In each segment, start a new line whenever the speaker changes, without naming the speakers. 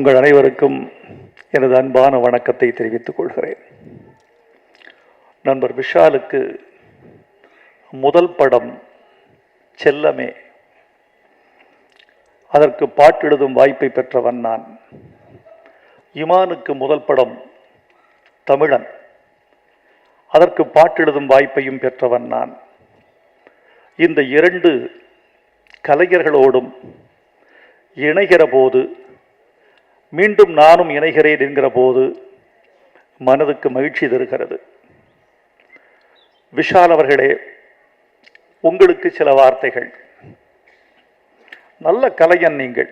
உங்கள் அனைவருக்கும் எனது அன்பான வணக்கத்தை தெரிவித்துக் கொள்கிறேன். நண்பர் விஷாலுக்கு முதல் படம் செல்லமே. அதற்கு பாட்டெழுதும் வாய்ப்பை பெற்றவன் நான். இமானுக்கு முதல் படம் தமிழன். அதற்கு பாட்டெழுதும் வாய்ப்பையும் பெற்றவன் நான். இந்த இரண்டு கலைஞர்களோடும் இணைகிற போது, மீண்டும் நானும் இணைகிறேன் என்கிற போது மனதுக்கு மகிழ்ச்சி தருகிறது. விஷால் அவர்களே, உங்களுக்கு சில வார்த்தைகள். நல்ல கலைஞன் நீங்கள்.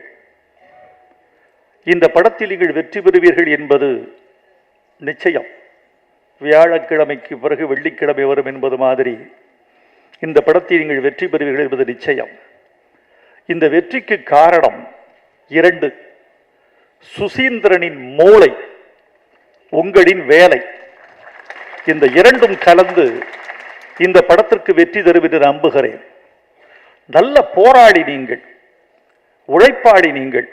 இந்த படத்தில் நீங்கள் வெற்றி பெறுவீர்கள் என்பது நிச்சயம். வியாழக்கிழமைக்கு பிறகு வெள்ளிக்கிழமை வரும் என்பது மாதிரி இந்த படத்தில் நீங்கள் வெற்றி பெறுவீர்கள் என்பது நிச்சயம். இந்த வெற்றிக்கு காரணம் இரண்டு. சுசீந்திரனின் மூளை, உங்களின் வேலை. இந்த இரண்டும் கலந்து இந்த படத்திற்கு வெற்றி தரும் என்று நம்புகிறேன். நல்ல போராளி நீங்கள், உழைப்பாளி நீங்கள்.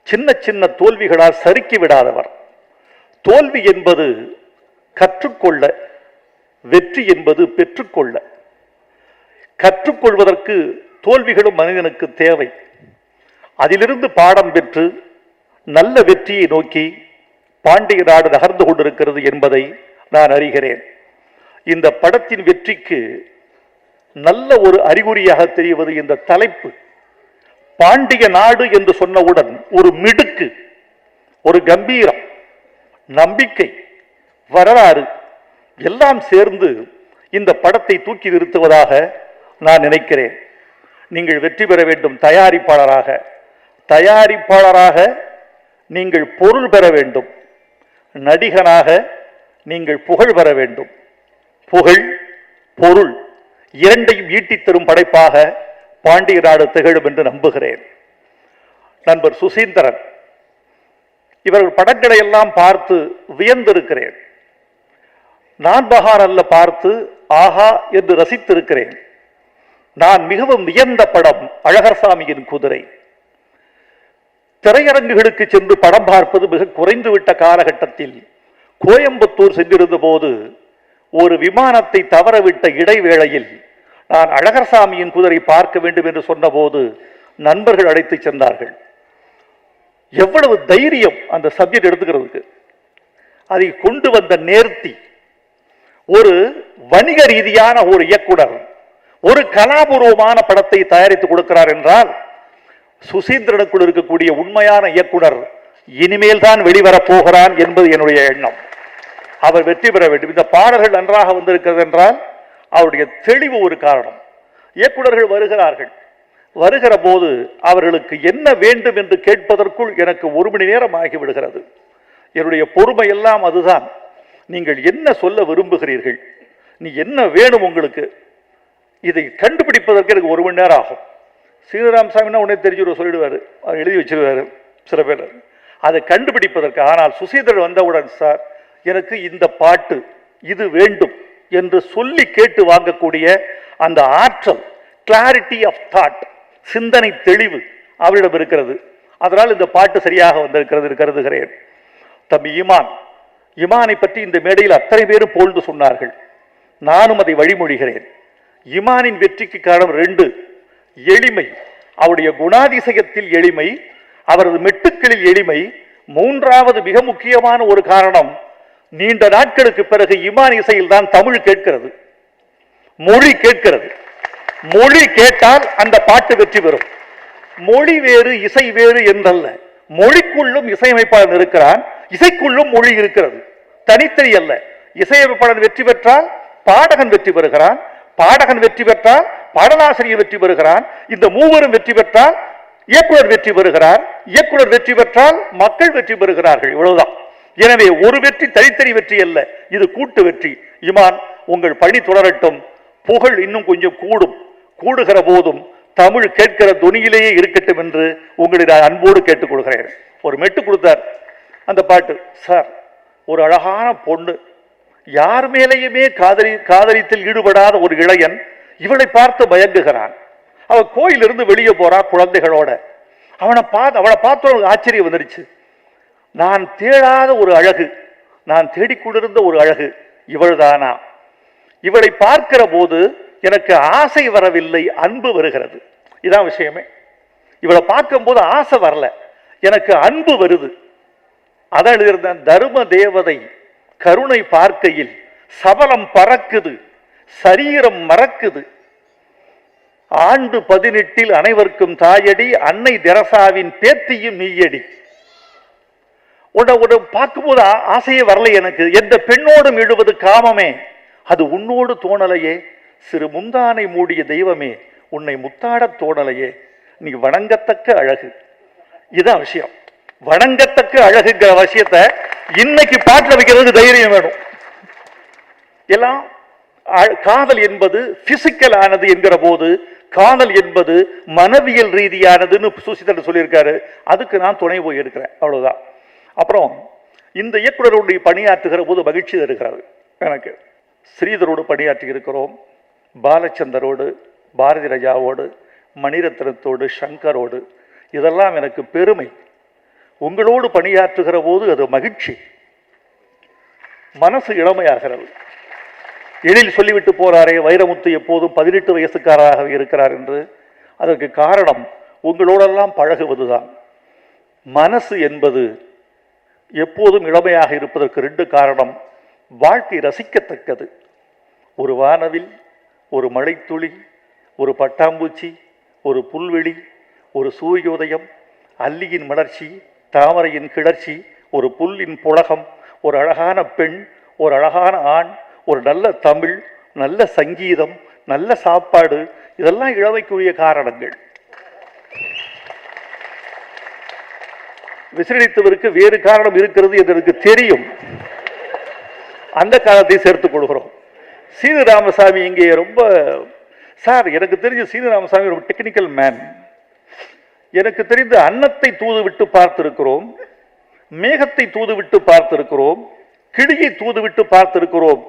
சின்ன சின்ன தோல்விகளால் சறுக்கி விடாதவர். தோல்வி என்பது கற்றுக்கொள்ள, வெற்றி என்பது பெற்றுக்கொள்ள. கற்றுக்கொள்வதற்கு தோல்விகளும் மனிதனுக்கு தேவை. அதிலிருந்து பாடம் பெற்று நல்ல வெற்றியை நோக்கி பாண்டிய நாடு நகர்ந்து கொண்டிருக்கிறது என்பதை நான் அறிகிறேன். இந்த படத்தின் வெற்றிக்கு நல்ல ஒரு அறிகுறியாக தெரிவது இந்த தலைப்பு. பாண்டிய நாடு என்று சொன்னவுடன் ஒரு மிடுக்கு, ஒரு கம்பீரம், நம்பிக்கை, வரலாறு எல்லாம் சேர்ந்து இந்த படத்தை தூக்கி நிறுத்துவதாக நான் நினைக்கிறேன். நீங்கள் வெற்றி பெற வேண்டும். தயாரிப்பாளராக நீங்கள் பொருள் பெற வேண்டும். நடிகனாக நீங்கள் புகழ் பெற வேண்டும். புகழ், பொருள் இரண்டையும் ஈட்டித் தரும் படைப்பாக பாண்டிய நாடு திகழும் என்று நம்புகிறேன். நண்பர் சுசீந்திரன், இவர்கள் படங்களை எல்லாம் பார்த்து வியந்திருக்கிறேன். நான் பகாரல்ல பார்த்து ஆஹா என்று ரசித்திருக்கிறேன். நான் மிகவும் வியந்த படம் அழகர்சாமியின் குதிரை. திரையரங்குகளுக்கு சென்று படம் பார்ப்பது மிக குறைந்துவிட்ட காலகட்டத்தில் கோயம்புத்தூர் சென்றிருந்த போது ஒரு விமானத்தை தவறவிட்ட இடைவேளையில் நான் அழகர்சாமியின் குதிரை பார்க்க வேண்டும் என்று சொன்னபோது நண்பர்கள் அழைத்து சென்றார்கள். எவ்வளவு தைரியம் அந்த சப்ஜெக்ட் எடுத்துக்கிறதுக்கு! அதை கொண்டு வந்த நேர்த்தி. ஒரு வணிக ரீதியான ஒரு இயக்குனர் ஒரு கலாபூர்வமான படத்தை தயாரித்து கொடுக்கிறார் என்றால், சுசீந்திரனுக்குள் இருக்கக்கூடிய உண்மையான இயக்குனர் இனிமேல் தான் வெளிவரப் போகிறான் என்பது என்னுடைய எண்ணம். அவர் வெற்றி பெற வேண்டும். இந்த பாடல்கள் நன்றாக வந்திருக்கிறது என்றால் அவருடைய தெளிவு ஒரு காரணம். இயக்குனர்கள் வருகிறார்கள். வருகிற போது அவர்களுக்கு என்ன வேண்டும் என்று கேட்பதற்குள் எனக்கு 1 மணி நேரம் ஆகிவிடுகிறது. என்னுடைய பொறுமை எல்லாம் அதுதான். நீங்கள் என்ன சொல்ல விரும்புகிறீர்கள், நீ என்ன வேணும் உங்களுக்கு, இதை கண்டுபிடிப்பதற்கு எனக்கு 1 மணி நேரம் ஆகும். சீனிராமசாமின்னா உடனே தெரிஞ்சு சொல்லிடுவார், அவர் எழுதி வச்சிருவார் சில பேர், அதை கண்டுபிடிப்பதற்கு. ஆனால் சுசீந்திரன் வந்தவுடன், சார் எனக்கு இந்த பாட்டு இது வேண்டும் என்று சொல்லி கேட்டு வாங்கக்கூடிய அந்த ஆற்றல், கிளாரிட்டி ஆஃப் தாட், சிந்தனை தெளிவு அவரிடம் இருக்கிறது. அதனால் இந்த பாட்டு சரியாக வந்திருக்கிறது கருதுகிறேன். தம்பி இமானை பற்றி இந்த மேடையில் அத்தனை பேரும் போல்ந்து சொன்னார்கள். நானும் அதை வழிமொழிகிறேன். இமானின் வெற்றிக்கு காரணம் 2. எளிமை. அவருடைய குணாதிசயத்தில் எளிமை, அவரது மெட்டுக்களில் எளிமை. 3வது மிக முக்கியமான ஒரு காரணம், நீண்ட நாட்களுக்கு பிறகு இமான் இசையில் தான் தமிழ் கேட்கிறது, மொழி கேட்கிறது. மொழி கேட்டால் அந்த பாட்டு வெற்றி பெறும். மொழி வேறு இசை வேறு என்றல்ல. மொழிக்குள்ளும் இசையமைப்பாளன் இருக்கிறான், இசைக்குள்ளும் மொழி இருக்கிறது, தனித்தனி அல்ல. இசையமைப்பாளன் வெற்றி பெற்றால் பாடகன் வெற்றி பெறுகிறான், பாடகன் வெற்றி பெற்றால் பாடலாசிரியர் வெற்றி பெறுகிறான், இந்த மூவரும் வெற்றி பெற்றால் இயக்குனர் வெற்றி பெறுகிறார், இயக்குனர் வெற்றி பெற்றால் மக்கள் வெற்றி பெறுகிறார்கள். இவ்வளவுதான். எனவே ஒரு வெற்றி தனித்தனி வெற்றி அல்ல, இது கூட்டு வெற்றி. இமான், உங்கள் பணி தொடரட்டும். புகழ் இன்னும் கொஞ்சம் கூடுகிற போதும் தமிழ் கேட்கிற துணியிலேயே இருக்கட்டும் என்று உங்களை நான் அன்போடு கேட்டுக்கொள்கிறேன். ஒரு மெட்டு கொடுத்தார் அந்த பாட்டு. சார், ஒரு அழகான பொண்ணு, யார் மேலேயுமே காதலித்தில் ஈடுபடாத ஒரு இளையன் இவளை பார்த்து மயங்குகிறான். அவ கோயிலிருந்து வெளியே போறா குழந்தைகளோட. அவளை பார்த்து ஆச்சரியம் வந்துருச்சு. நான் தேடாத ஒரு அழகு, நான் தேடிக்கொண்டிருந்த ஒரு அழகு இவள்தானா? இவளை பார்க்கிற போது எனக்கு ஆசை வரவில்லை, அன்பு வருகிறது. இதான் விஷயமே. இவளை பார்க்கும் போது ஆசை வரல, எனக்கு அன்பு வருது. அதான் எழுதியிருந்தேன், தர்ம தேவதை கருணை பார்க்கையில் சபலம் பறக்குது, சரீரம் மறக்குது. ஆண்டு 18 அனைவருக்கும் தாயடி, அன்னை தெரசாவின் பேத்தியும் நீயடி. உட பார்க்கும்போது ஆசையே வரலை எனக்கு. எந்த பெண்ணோடும் எழுவது காமமே, அது உன்னோடு தோணலையே. சிறு முந்தானை மூடிய தெய்வமே, உன்னை முத்தாட தோணலையே. நீ வணங்கத்தக்க அழகு. இதுதான் விஷயம். வணங்கத்தக்க அழகுங்கிற விஷயத்தை இன்னைக்கு பாட்டில் வைக்கிறதுக்கு தைரியம் வேணும். எல்லாம் காதல் என்பது பிசிக்கல் ஆனது என்கிற போது, காதல் என்பது மனவியல் ரீதியானதுன்னு சுசிதர் சொல்லியிருக்காரு. அதுக்கு நான் துணை போய் இருக்கிறேன், அவ்வளவுதான். அப்புறம் இந்த இயக்குநரோடு பணியாற்றுகிற போது மகிழ்ச்சி தருகிறது எனக்கு. ஸ்ரீதரோடு பணியாற்றி இருக்கிறோம், பாலச்சந்தரோடு, பாரதி ராஜாவோடு, மணிரத்னத்தோடு, சங்கரோடு. இதெல்லாம் எனக்கு பெருமை. உங்களோடு பணியாற்றுகிற போது அது மகிழ்ச்சி, மனசு இளமையாகிறது. எழில் சொல்லிவிட்டு போறாரே, வைரமுத்து எப்போதும் 18 வயசுக்காரராக இருக்கிறார் என்று. அதற்கு காரணம் உங்களோடெல்லாம் பழகுவதுதான். மனசு என்பது எப்போதும் இளமையாக இருப்பதற்கு 2 காரணம். வாழ்க்கை ரசிக்கத்தக்கது. ஒரு வானவில், ஒரு மழைத்துளி, ஒரு பட்டாம்பூச்சி, ஒரு புல்வெளி, ஒரு சூரியோதயம், அல்லியின் மலர்ச்சி, தாமரையின் கிளர்ச்சி, ஒரு புல்லின் புளகம், ஒரு அழகான பெண், ஒரு அழகான ஆண், ஒரு நல்ல தமிழ், நல்ல சங்கீதம், நல்ல சாப்பாடு. இதெல்லாம் இளமைக்குரிய காரணங்கள். விசிறித்தவருக்கு வேறு காரணம் இருக்கிறது என்று எனக்கு தெரியும். அந்த காரணத்தை சேர்த்துக் கொள்கிறோம். சீனு ராமசாமி இங்கே ரொம்ப சார், எனக்கு தெரிஞ்ச சீனு ராமசாமி ஒரு டெக்னிக்கல் மேன். எனக்கு தெரிந்த அன்னத்தை தூதுவிட்டு பார்த்திருக்கிறோம், மேகத்தை தூதுவிட்டு பார்த்திருக்கிறோம், கிளியை தூதுவிட்டு பார்த்திருக்கிறோம்.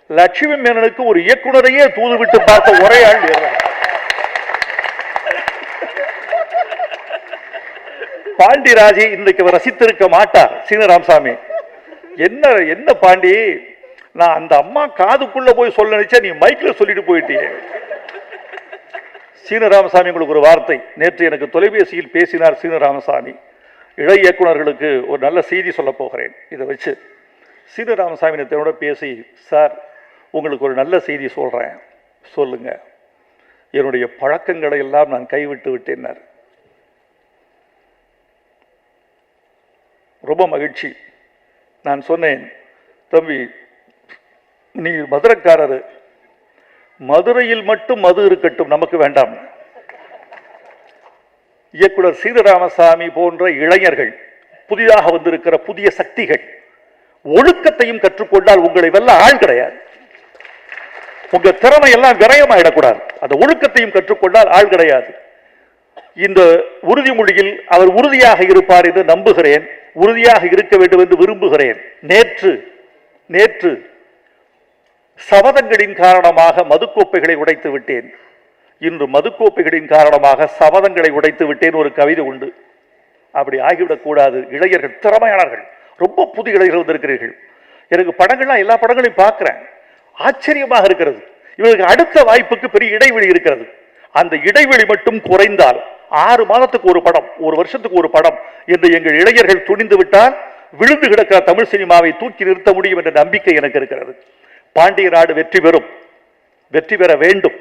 லட்சுமி மேனனுக்கு ஒரு இயக்குனரையே தூதுவிட்டு பார்த்த ஒரே ஆள் பாண்டிராஜை இன்றைக்கு ரசித்திருக்க மாட்டார் சீனு ராமசாமி. என்ன என்ன பாண்டி, நான் அந்த அம்மா காதுக்குள்ள போய் சொல்ல நினைச்சா நீ மைக்ல சொல்லிட்டு போயிட்டியே. சீனு ராமசாமி உங்களுக்கு ஒரு வார்த்தை. நேற்று எனக்கு தொலைபேசியில் பேசினார் சீனு ராமசாமி. இளை இயக்குநர்களுக்கு ஒரு நல்ல செய்தி சொல்ல போகிறேன். இதை வச்சு சீனு ராமசாமி தன்னோட பேசி, சார் உங்களுக்கு ஒரு நல்ல செய்தி சொல்றேன், சொல்லுங்க. என்னுடைய பழக்கங்களை எல்லாம் நான் கைவிட்டு விட்டேன்னார். ரொம்ப மகிழ்ச்சி. நான் சொன்னேன், தம்பி நீ மதுரைக்காரரு, மதுரையில் மட்டும் மது இருக்கட்டும், நமக்கு வேண்டாம். இயக்குனர் சீனு ராமசாமி போன்ற இளைஞர்கள், புதிதாக வந்திருக்கிற புதிய சக்திகள் ஒழுக்கத்தையும் கற்றுக்கொண்டால் உங்களை வெல்ல ஆள் கிடையாது. உங்க திறமை எல்லாம் விரயமாயிடக்கூடாது. அந்த ஒழுக்கத்தையும் கற்றுக்கொண்டால் ஆள் கிடையாது. இந்த உறுதிமொழியில் அவர் உறுதியாக இருப்பார் என்று நம்புகிறேன். உறுதியாக இருக்க வேண்டும் என்று விரும்புகிறேன். நேற்று சபதங்களின் காரணமாக மதுக்கோப்பைகளை உடைத்து விட்டேன். இன்று மதுக்கோப்பைகளின் காரணமாக சபதங்களை உடைத்து விட்டேன். ஒரு கவிதை உண்டு. அப்படி ஆகிவிடக் கூடாது. இளைஞர்கள் திறமையாளர்கள், ரொம்ப புதிய இளைஞர்கள் வந்திருக்கிறீர்கள். எனக்கு படங்கள்லாம் எல்லா படங்களையும் பார்க்கிறேன், ஆச்சரியமாக இருக்கிறது. இவருக்கு அடுத்த வாய்ப்புக்கு பெரிய இடைவெளி இருக்கிறது. அந்த இடைவெளி மட்டும் குறைந்தால் 6 மாதத்துக்கு ஒரு படம், ஒரு வருஷத்துக்கு ஒரு படம் என்று எங்கள் இளைஞர்கள் துணிந்து விட்டால் விழுந்து கிடக்கிற தமிழ் சினிமாவை தூக்கி நிறுத்த முடியும் என்ற நம்பிக்கை எனக்கு இருக்கிறது. பாண்டிய நாடு வெற்றி பெறும், வெற்றி பெற வேண்டும்.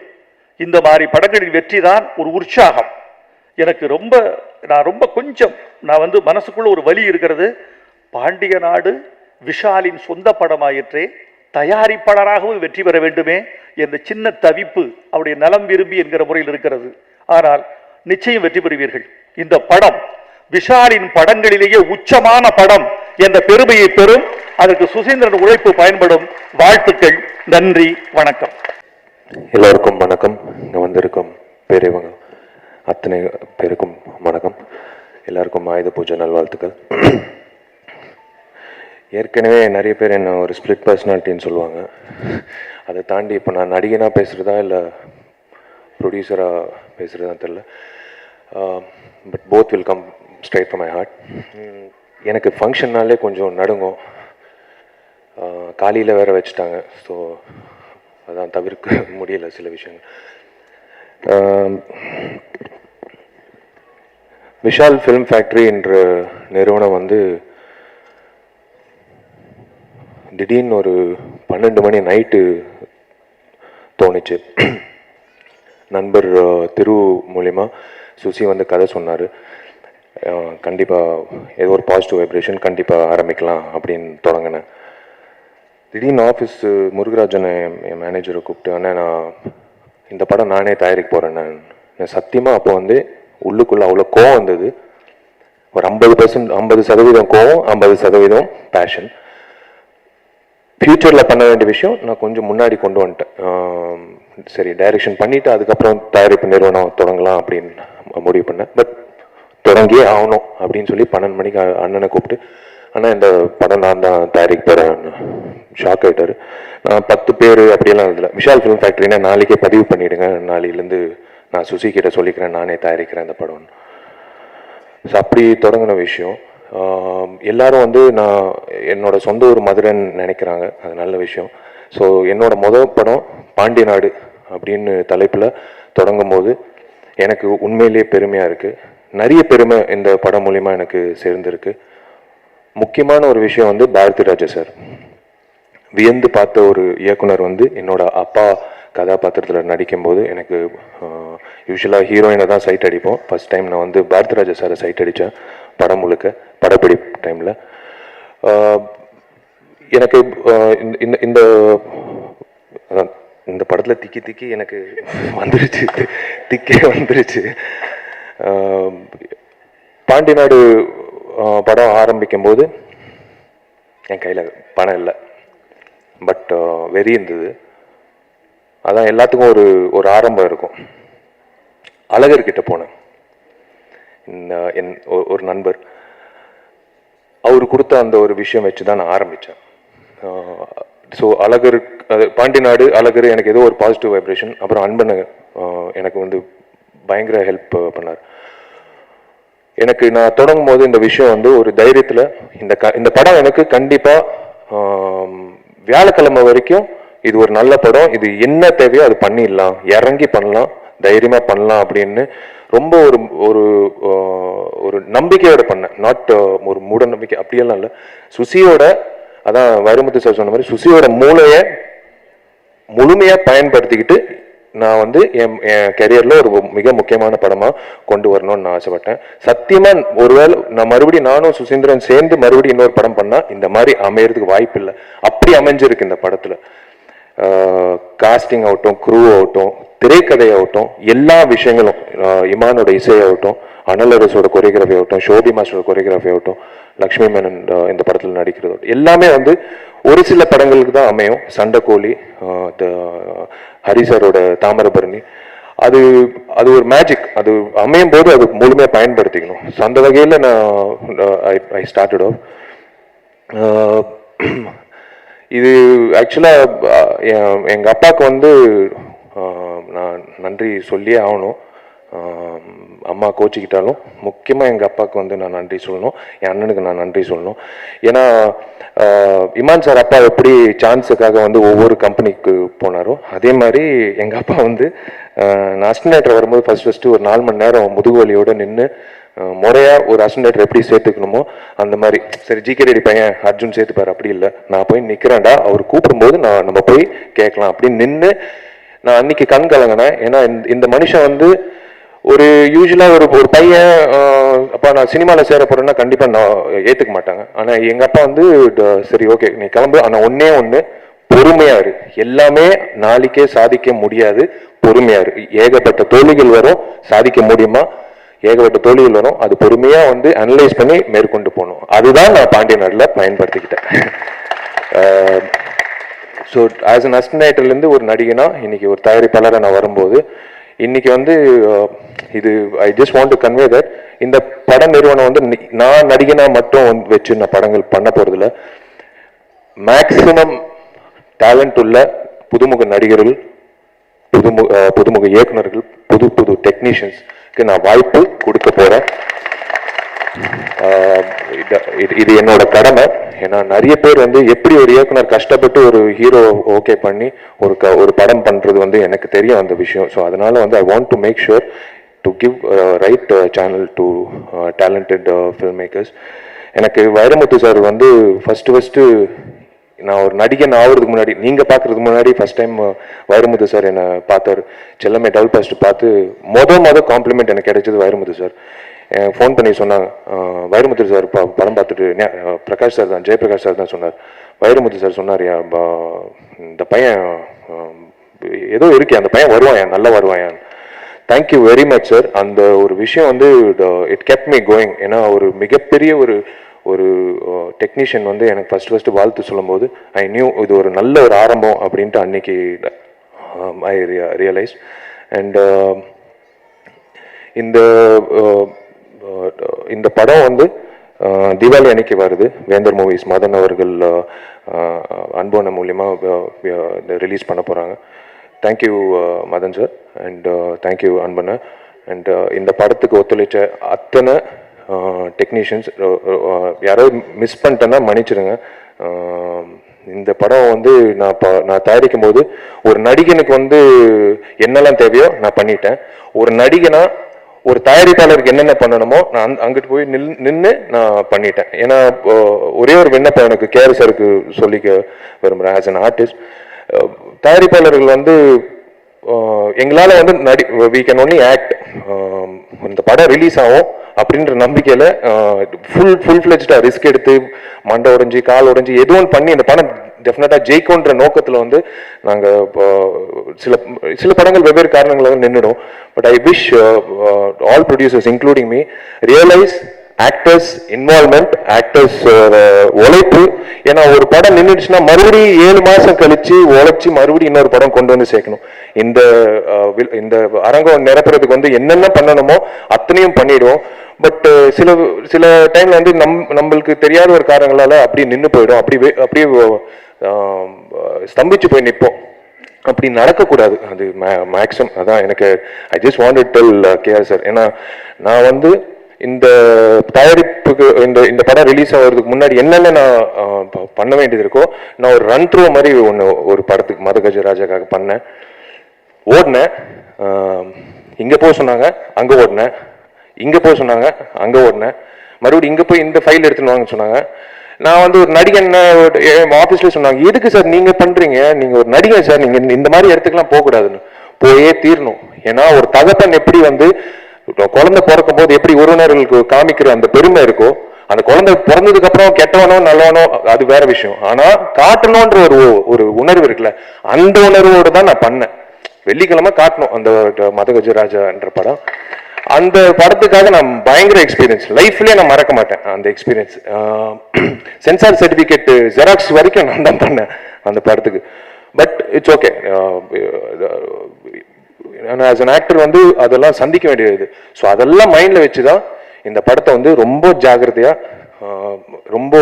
இந்த மாதிரி படங்களின் வெற்றி தான் ஒரு உற்சாகம். எனக்கு ரொம்ப கொஞ்சம் மனசுக்குள்ள ஒரு வலி இருக்கிறது. பாண்டிய நாடு விஷாலின் சொந்த படமாயிற்றே, தயாரிப்பாளராகவும் வெற்றி பெற வேண்டுமே என்ற சின்ன தவிப்பு அவருடைய நலம் விரும்பி என்கிற முறையில் இருக்கிறது. ஆனால் நிச்சயம் வெற்றி பெறுவீர்கள். இந்த படம் விஷாலின் படங்களிலேயே உச்சமான படம் என்ற பெருமையை பெறும். அதற்கு சுசீந்திரன் உழைப்பு பயன்படும். வாழ்த்துக்கள். நன்றி, வணக்கம்.
எல்லோருக்கும் வணக்கம். இங்கே வந்திருக்கும் பெரியவங்க அத்தனை பேருக்கும் வணக்கம். எல்லாருக்கும் ஆயுத பூஜை நல்வாழ்த்துக்கள். ஏற்கனவே நிறைய பேர் என்ன ஒரு ஸ்பிளிட் பர்சனாலிட்டின்னு சொல்லுவாங்க. அதை தாண்டி இப்போ நான் நடிகனாக பேசுகிறதா இல்லை ப்ரொடியூசராக பேசுகிறதா தெரில. But both will come straight from my heart. எனக்கு ஃபங்க்ஷன்னாலே கொஞ்சம் நடுங்கும். காலையில் வேறு வச்சுட்டாங்க. ஸோ அதான் தவிர்க்க முடியல சில விஷயங்கள். விஷால் ஃபிலிம் ஃபேக்ட்ரி என்ற நிறுவனம் வந்து திடீர்னு ஒரு 12 மணி நைட்டு தோணுச்சு. நண்பர் திரு மூலிமா சுசி வந்து கதை சொன்னார். கண்டிப்பாக ஏதோ ஒரு பாசிட்டிவ் வைப்ரேஷன் கண்டிப்பாக ஆரம்பிக்கலாம் அப்படின்னு தொடங்கினேன். திடீர்னு ஆஃபீஸ் முருகராஜன் என் மேனேஜரை கூப்பிட்டு, அண்ணா நான் இந்த படம் நானே தயாரிக்க போகிறேன். நான் சத்தியமாக அப்போ வந்து உள்ளுக்குள்ளே அவ்வளோ கோவம் வந்தது. ஒரு 50% கோவம், 50% பேஷன். ஃப்யூச்சரில் பண்ண வேண்டிய விஷயம் நான் கொஞ்சம் முன்னாடி கொண்டு வந்துட்டேன். சரி, டைரக்ஷன் பண்ணிவிட்டு அதுக்கப்புறம் தயாரிப்பு நிறுவனம் தொடங்கலாம் அப்படின்னு முடிவு பண்ணேன். பட் தொடங்கியே ஆகணும் அப்படின்னு சொல்லி 12 மணிக்கு அண்ணனை கூப்பிட்டு, ஆனால் இந்த படம் நான் தான் தயாரிக்க போகிறேன். ஷாக் ஆகிட்டார். நான் 10 பேர் அப்படியெல்லாம் இதில் விஷால் ஃபிலிம் ஃபேக்ட்ரினா நாளைக்கே பதிவு பண்ணிவிடுங்க, நாளையிலேருந்து நான் சுசி கிட்ட சொல்லிக்கிறேன், நானே தயாரிக்கிறேன் இந்த படம். ஸோ அப்படி தொடங்கின விஷயம். எல்லாரும் வந்து நான் என்னோட சொந்த ஊர் மதுரைன்னு நினைக்கிறாங்க, அது நல்ல விஷயம். ஸோ என்னோட முதல் படம் பாண்டிய நாடு அப்படின்னு தலைப்பில் தொடங்கும் போது எனக்கு உண்மையிலேயே பெருமையாக இருக்குது. நிறைய பெருமை இந்த படம் மூலிமா எனக்கு சேர்ந்துருக்கு. முக்கியமான ஒரு விஷயம் வந்து பாரதி ராஜா சார். வியந்து பார்த்த ஒரு இயக்குனர் வந்து என்னோட அப்பா கதாபாத்திரத்தில் நடிக்கும்போது எனக்கு யூஸ்வலாக ஹீரோயினை தான் சைட் அடிப்போம். ஃபஸ்ட் டைம் நான் வந்து பாரதி ராஜா சாரை சைட் அடித்தேன் படம் முழுக்க, படப்பிடி டைமில். எனக்கு இந்த இந்த படத்தில் திக்கி எனக்கு வந்துருச்சு, திக்கே வந்துருச்சு. பாண்டி நாடு படம் ஆரம்பிக்கும் போது என் கையில் பணம் இல்லை, பட் வெறி இருந்தது. அதான் எல்லாத்துக்கும் ஒரு ஆரம்பம் இருக்கும். அழகர்கிட்ட போனேன். ஒரு நண்பர் அவர் கொடுத்த அந்த ஒரு விஷயம் வச்சு தான் நான் ஆரம்பித்தேன். ஸோ அழகர், பாண்டி நாடு, அழகர் எனக்கு ஏதோ ஒரு பாசிட்டிவ் வைப்ரேஷன். அப்புறம் அன்பன் எனக்கு வந்து பயங்கர ஹெல்ப் பண்ணார். எனக்கு நான் தொடங்கும் போது இந்த விஷயம் வந்து ஒரு தைரியத்தில் இந்த படம் எனக்கு கண்டிப்பாக வியாழக்கிழமை வரைக்கும் இது ஒரு நல்ல படம், இது என்ன தேவையோ அது பண்ணிடலாம், இறங்கி பண்ணலாம், தைரியமாக பண்ணலாம் அப்படின்னு ரொம்ப ஒரு ஒரு நம்பிக்கையோட பண்ணேன். நாட் ஒரு மூட நம்பிக்கை அப்படியெல்லாம் இல்லை. சுசியோட, அதான் வைரமுத்து சார் சொன்ன மாதிரி, சுசியோட மூளையை முழுமையாக பயன்படுத்திக்கிட்டு நான் வந்து என் கெரியரில் ஒரு மிக முக்கியமான படமாக கொண்டு வரணும்னு நான் ஆசைப்பட்டேன். சத்தியமாக ஒருவேளை நான் மறுபடியும் நானும் சுசீந்திரன் சேர்ந்து மறுபடியும் இன்னொரு படம் பண்ணால் இந்த மாதிரி அமையறதுக்கு வாய்ப்பு இல்லை. அப்படி அமைஞ்சிருக்கு இந்த படத்தில். காஸ்டிங் ஆகட்டும், க்ரூ ஆகட்டும், திரைக்கதை ஆகட்டும், எல்லா விஷயங்களும், இமானோட இசையாகட்டும், அனலரசோட கொரியோகிராஃபி ஆகட்டும், ஷோபி மாஸ்டரோட கொரியோகிராஃபி ஆகட்டும், லக்ஷ்மி மேனன் இந்த படத்தில் நடிக்கிறது எல்லாமே வந்து ஒரு சில படங்களுக்கு தான் அமையும். சண்டைக்கோழி, ஹரிசாரோட தாமிரபரணி, அது ஒரு மேஜிக். அது அமையும் போது அது முழுமையாக பயன்படுத்திக்கணும். ஸோ அந்த வகையில் ஐ ஸ்டார்டட் ஆஃப். இது ஆக்சுவலாக எங்கள் அப்பாவுக்கு வந்து நான் நன்றி சொல்லியே ஆகணும். அம்மா கோச்சிக்கிட்டாலும் முக்கியமாக எங்கள் அப்பாவுக்கு வந்து நான் நன்றி சொல்லணும், என் அண்ணனுக்கு நான் நன்றி சொல்லணும். ஏன்னா இமான் சார் அப்பா எப்படி சான்ஸுக்காக வந்து ஒவ்வொரு கம்பெனிக்கு போனாரோ, அதே மாதிரி எங்கள் அப்பா வந்து நான் அசிஸ்டன்ட் வரும்போது ஃபஸ்ட்டு ஒரு 4 மணி நேரம் முதுகுவலியோடு நின்று முறையாக ஒரு அசிஸ்டன்ட் எப்படி சேர்த்துக்கணுமோ அந்த மாதிரி, சரி ஜிகே ரெடி பையன் அர்ஜுன் சேர்த்துப்பார் அப்படி இல்லை, நான் போய் நிற்கிறேன்டா, அவர் கூப்பிடும்போது நம்ம போய் கேட்கலாம் அப்படின்னு நின்று நான் அன்னைக்கு கண் கலங்கினேன். ஏன்னா இந்த மனுஷன் வந்து ஒரு யூஸ்வலாக ஒரு பையன் அப்பா நான் சினிமாவில் சேர போகிறேன்னா கண்டிப்பாக நான் ஏற்றுக்க மாட்டாங்க. ஆனால் எங்கள் அப்பா வந்து சரி ஓகே நீ கிளம்பு, ஆனால் ஒன்று பொறுமையாக இரு, எல்லாமே நாளைக்கே சாதிக்க முடியாது, பொறுமையாக இரு. ஏகப்பட்ட தோல்விகள் வரும், சாதிக்க முடியுமா, ஏகப்பட்ட தோல்விகள் வரும், அது பொறுமையாக வந்து அனலைஸ் பண்ணி மேற்கொண்டு போகணும். அதுதான் நான் பாண்டிய நாட்டில் பயன்படுத்திக்கிட்டேன். ஸோ ஆஸ் அன் அசிஸ்டன்ட்லேருந்து ஒரு நடிகனா இன்னைக்கு ஒரு தயாரிப்பாளராக நான் வரும்போது இன்னைக்கு வந்து இது ஐ just want to convey that இந்த பட நிறுவனம் வந்து நான் நடிகனா மட்டும் வச்சு நான் படங்கள் பண்ண போகிறதில்ல. மேக்சிமம் டேலண்ட் உள்ள புதுமுக நடிகர்கள், புதுமுக இயக்குநர்கள், புது டெக்னீஷியன்ஸ்க்கு நான் வாய்ப்பு கொடுக்க போகிறேன். இது என்னோட கடமை. ஏன்னா நிறைய பேர் வந்து எப்படி ஒரு இயக்குனர் கஷ்டப்பட்டு ஒரு ஹீரோ ஓகே பண்ணி ஒரு படம் பண்றது வந்து எனக்கு தெரியும் அந்த விஷயம். ஸோ அதனால வந்து I want to make sure to give right channel to talented film makers. எனக்கு வைரமுத்து சார் வந்து ஃபர்ஸ்ட் நான் ஒரு நடிகன் ஆகிறதுக்கு முன்னாடி, நீங்கள் பார்க்குறதுக்கு முன்னாடி ஃபர்ஸ்ட் டைம் வைரமுத்து சார் என்னை பார்த்தாரு. செல்லமே டபுள் பாஸ்ட் பார்த்து மொதல் காம்ப்ளிமெண்ட் எனக்கு கிடைச்சது வைரமுத்து சார். ஃபோன் பண்ணி சொன்னாங்க, வைரமுத்து சார் படம் பார்த்துட்டு பிரகாஷ் சார் தான், ஜெயபிரகாஷ் சார் தான் சொன்னார். வைரமுத்து சார் சொன்னார், இந்த பையன் ஏதோ இருக்கே, அந்த பையன் வருவான், நல்லா வருவான். Thank you very much sir. அந்த ஒரு விஷயம் வந்து இட் கெப்ட் மீ கோயிங். ஏன்னா ஒரு மிகப்பெரிய ஒரு டெக்னீஷியன் வந்து எனக்கு ஃபர்ஸ்ட் வாழ்த்து சொல்லும் போது ஐ நியூ இது ஒரு நல்ல ஒரு ஆரம்பம் அப்படின்ட்டு அன்னைக்கு ஐ ரியலைஸ். அண்ட் இந்த படம் வந்து தீபாவளி அன்னைக்கு வருது. வேந்தர் மூவிஸ் மதன் அவர்கள் அன்போன மூலியமாக ரிலீஸ் பண்ண போகிறாங்க. Thank you Madan sir and thank you அன்பண்ண. அண்ட் இந்த படத்துக்கு ஒத்துழைச்ச அத்தனை டெக்னீஷியன்ஸ், யாராவது மிஸ் பண்ணிட்டேன்னா மன்னிச்சிடுங்க. இந்த படம் வந்து நான் தயாரிக்கும் போது ஒரு நடிகனுக்கு வந்து என்னெல்லாம் தேவையோ நான் பண்ணிட்டேன். ஒரு நடிகனா ஒரு தயாரிப்பாளருக்கு என்னென்ன பண்ணணுமோ நான் அங்கிட்டு போய் நின்று நான் பண்ணிட்டேன். ஏன்னா ஒரே ஒரு விண்ணப்பம் எனக்கு கேஆர் சாருக்கு சொல்லிக்க விரும்புகிறேன். ஆஸ் அன் ஆர்டிஸ்ட், தயாரிப்பாளர்கள் வந்து எங்களால் வந்து வி கேன் ஒன்லி ஆக்ட். இந்த படம் ரிலீஸ் ஆகும் அப்படின்ற நம்பிக்கையில் ஃபுல் ஃப்ளெஜ்டாக ரிஸ்க் எடுத்து மண்டை உடைஞ்சி கால் உடைஞ்சி எது ஒன்று பண்ணி இந்த படம் டெஃபினட்டாக ஜெயிக்கும்ன்ற நோக்கத்தில் வந்து நாங்கள் சில படங்கள் வெவ்வேறு காரணங்களாக நின்றுடும். But I wish all producers including me realise actors involvement, actors உழைப்பு. ஏன்னா ஒரு படம் நின்றுடுச்சுன்னா மறுபடியும் 7 மாதம் கழிச்சு உழைச்சி மறுபடியும் இன்னொரு படம் கொண்டு வந்து சேர்க்கணும். இந்த அரங்கம் நிரப்புறதுக்கு வந்து என்னென்ன பண்ணணுமோ அத்தனையும் பண்ணிடுவோம். பட் சில டைம்ல வந்து நம்மளுக்கு தெரியாத ஒரு காரணங்களால அப்படியே நின்று போயிடும், அப்படியே ஸ்தம்பிச்சு போய் நிற்போம். அப்படி நடக்கக்கூடாது. அது மேக்ஸிமம் அதான் எனக்கு I just want to tell KR sir. ஏன்னா நான் வந்து இந்த தயாரிப்புக்கு இந்த படம் ரிலீஸ் ஆகிறதுக்கு முன்னாடி என்னென்ன நான் பண்ண வேண்டியது இருக்கோ நான் ஒரு ரன் த்ரூ மாதிரி ஒரு படத்துக்கு மதகஜராஜாக்காக பண்ணேன். ஓடினேன், இங்கே போக சொன்னாங்க அங்கே ஓடினேன், இங்கே போக சொன்னாங்க அங்கே ஓடினேன், மறுபடியும் இங்கே போய் இந்த ஃபைல் எடுத்துன்னு வாங்கன்னு சொன்னாங்க. நான் வந்து ஒரு நடிகன் ஆஃபீஸில் சொன்னாங்க, எதுக்கு சார் நீங்கள் பண்ணுறீங்க, நீங்கள் ஒரு நடிகன் சார், நீங்கள் இந்த மாதிரி இடத்துக்குலாம் போகக்கூடாதுன்னு. போயே தீரணும். ஏன்னா ஒரு தகப்பன் எப்படி வந்து குழந்தை பிறக்கும் போது எப்படி உறவினர்களுக்கு காமிக்கிற அந்த பெருமை இருக்கோ, அந்த குழந்தை பிறந்ததுக்கு அப்புறம் கெட்டவனோ நல்லவனோ அது வேற விஷயம். ஆனா காட்டணும்ன்ற ஒரு உணர்வு இருக்குல்ல, அந்த உணர்வோடு தான் நான் பண்ணேன். வெள்ளிக்கிழமை காட்டணும் அந்த மதகஜராஜான்ற படம். அந்த படத்துக்காக நான் பயங்கர எக்ஸ்பீரியன்ஸ், லைஃப்லயே நான் மறக்க மாட்டேன் அந்த எக்ஸ்பீரியன்ஸ். சென்சார் சர்டிபிகேட் ஜெராக்ஸ் வரைக்கும் நான் தான் பண்ணேன் அந்த படத்துக்கு. But it's okay. As an actor வந்து அதெல்லாம் சந்திக்க வேண்டியது. ஸோ அதெல்லாம் மைண்டில் வச்சு தான் இந்த படத்தை வந்து ரொம்ப ஜாகிரதையாக ரொம்ப